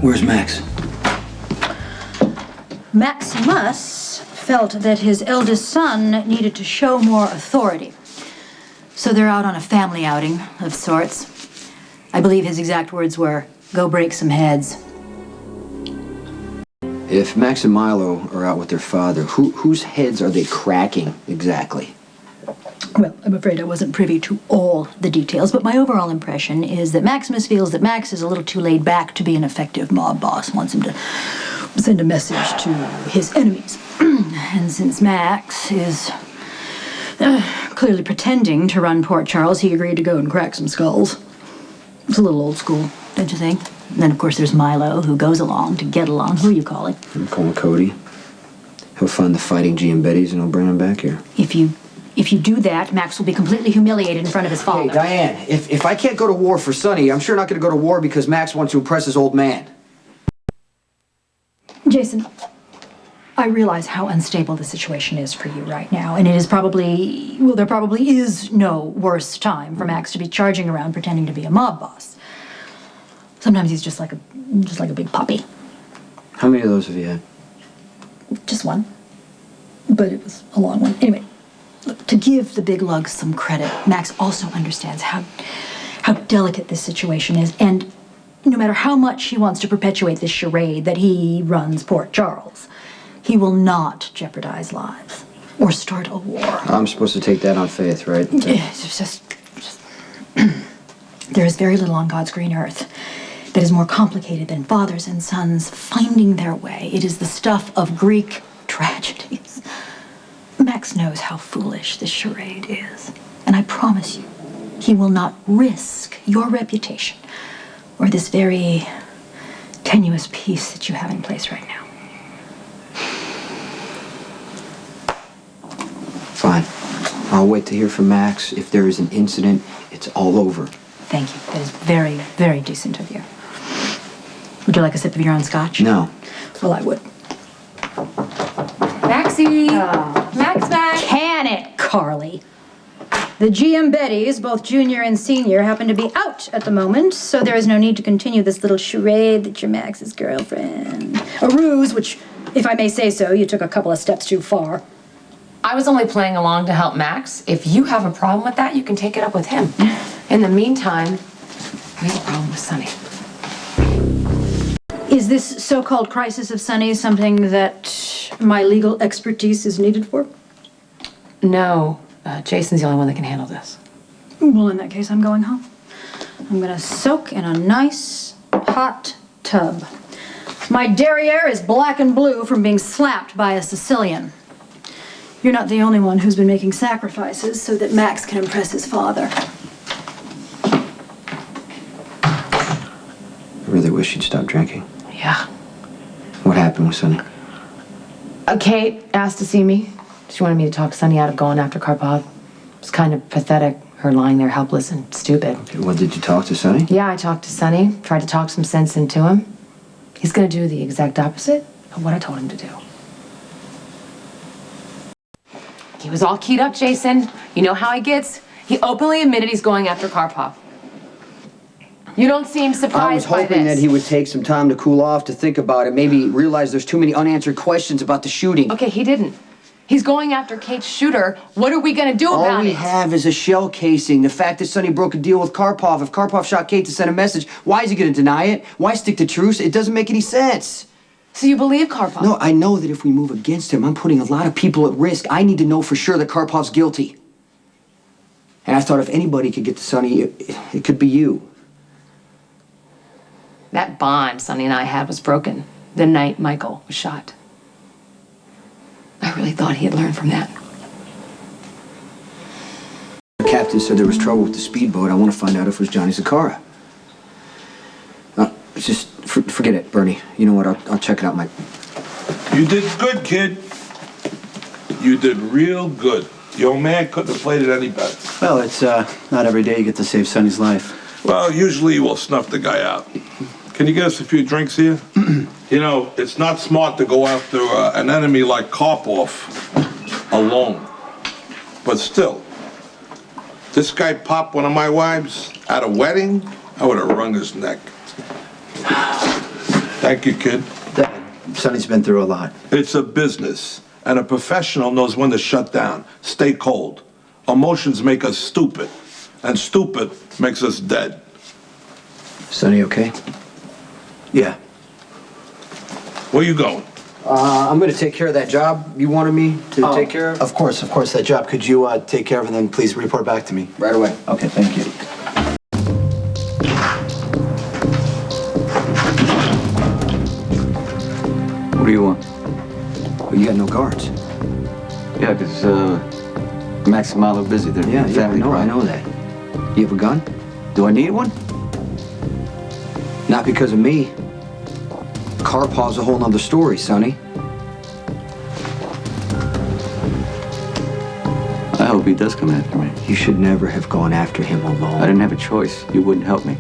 Where's Max? Maximus felt that his eldest son needed to show more authority. So they're out on a family outing of sorts. I believe his exact words were, "Go break some heads." If Max and Milo are out with their father, whose heads are they cracking exactly? Well, I'm afraid I wasn't privy to all the details, but my overall impression is that Maximus feels that Max is a little too laid back to be an effective mob boss, wants him to send a message to his enemies. And since Max is clearly pretending to run Port Charles, he agreed to go and crack some skulls. It's a little old school, don't you think? And then, of course, there's Milo, who goes along to get along. Who are you calling? I'm calling Cody. He'll find the fighting Giambettis and he'll bring them back here. If you do that, Max will be completely humiliated in front of his father. Hey, Diane, if I can't go to war for Sonny, I'm sure not going to go to war because Max wants to impress his old man. Jason, I realize how unstable the situation is for you right now, and it is probably, well, there probably is no worse time for Max to be charging around pretending to be a mob boss. Sometimes he's just like a big puppy. How many of those have you had? Just one, but it was a long one. Anyway, look, to give the big lugs some credit, Max also understands how delicate this situation is, and no matter how much he wants to perpetuate this charade that he runs Port Charles, he will not jeopardize lives or start a war. I'm supposed to take that on faith, right? It's just there is very little on God's green earth that is more complicated than fathers and sons finding their way. It is the stuff of Greek tragedies. Max knows how foolish this charade is, and I promise you, he will not risk your reputation or this very tenuous peace that you have in place right now. Fine. I'll wait to hear from Max. If there is an incident, it's all over. Thank you. That is very, very decent of you. Would you like a sip of your own scotch? No. Well, I would. Maxie! Max! Can it, Carly? The Giambettis, both junior and senior, happen to be out at the moment, so there is no need to continue this little charade that you're Max's girlfriend. A ruse, which, if I may say so, you took a couple of steps too far. I was only playing along to help Max. If you have a problem with that, you can take it up with him. In the meantime, we have a problem with Sonny. Is this so-called crisis of Sonny something that my legal expertise is needed for? No. Jason's the only one that can handle this. Well, in that case, I'm going home. I'm gonna soak in a nice, hot tub. My derriere is black and blue from being slapped by a Sicilian. You're not the only one who's been making sacrifices so that Max can impress his father. I really wish you'd stop drinking. Yeah. What happened with Sonny? Kate asked to see me. She wanted me to talk Sonny out of going after Karpov. It was kind of pathetic, her lying there helpless and stupid. Well, did you talk to Sonny? Yeah, I talked to Sonny, tried to talk some sense into him. He's gonna do the exact opposite of what I told him to do. He was all keyed up, Jason. You know how he gets? He openly admitted he's going after Karpov. You don't seem surprised by this. I was hoping that he would take some time to cool off, to think about it, maybe realize there's too many unanswered questions about the shooting. Okay, he didn't. He's going after Kate's shooter. What are we gonna do about it? All we have is a shell casing. The fact that Sonny broke a deal with Karpov. If Karpov shot Kate to send a message, why is he gonna deny it? Why stick to truce? It doesn't make any sense. So you believe Karpov? No, I know that if we move against him, I'm putting a lot of people at risk. I need to know for sure that Karpov's guilty. And I thought if anybody could get to Sonny, it could be you. That bond Sonny and I had was broken the night Michael was shot. I really thought he had learned from that. The captain said there was trouble with the speedboat. I want to find out if it was Johnny Zakara. Just forget it, Bernie. You know what? I'll check it out, Mike. You did good, kid. You did real good. The old man couldn't have played it any better. Well, it's not every day you get to save Sonny's life. Well, usually we'll snuff the guy out. Can you get us a few drinks here? You know, it's not smart to go after an enemy like Karpov alone. But still, this guy popped one of my wives at a wedding, I would have wrung his neck. Thank you, kid. Dad, Sonny's been through a lot. It's a business, and a professional knows when to shut down, stay cold. Emotions make us stupid, and stupid makes us dead. Sonny, okay? Yeah. Where you going? I'm gonna take care of that job you wanted me to Oh, take care of. Of course, that job. Could you take care of it and then please report back to me? Right away. Okay, thank you. What do you want? Well, you got no guards. Yeah, because Max and Milo are busy. They're Yeah, I family know problem. that. You have a gun? Do I need one? Not because of me. Karpov's a whole nother story, Sonny. I hope he does come after me. You should never have gone after him alone. I didn't have a choice. You wouldn't help me.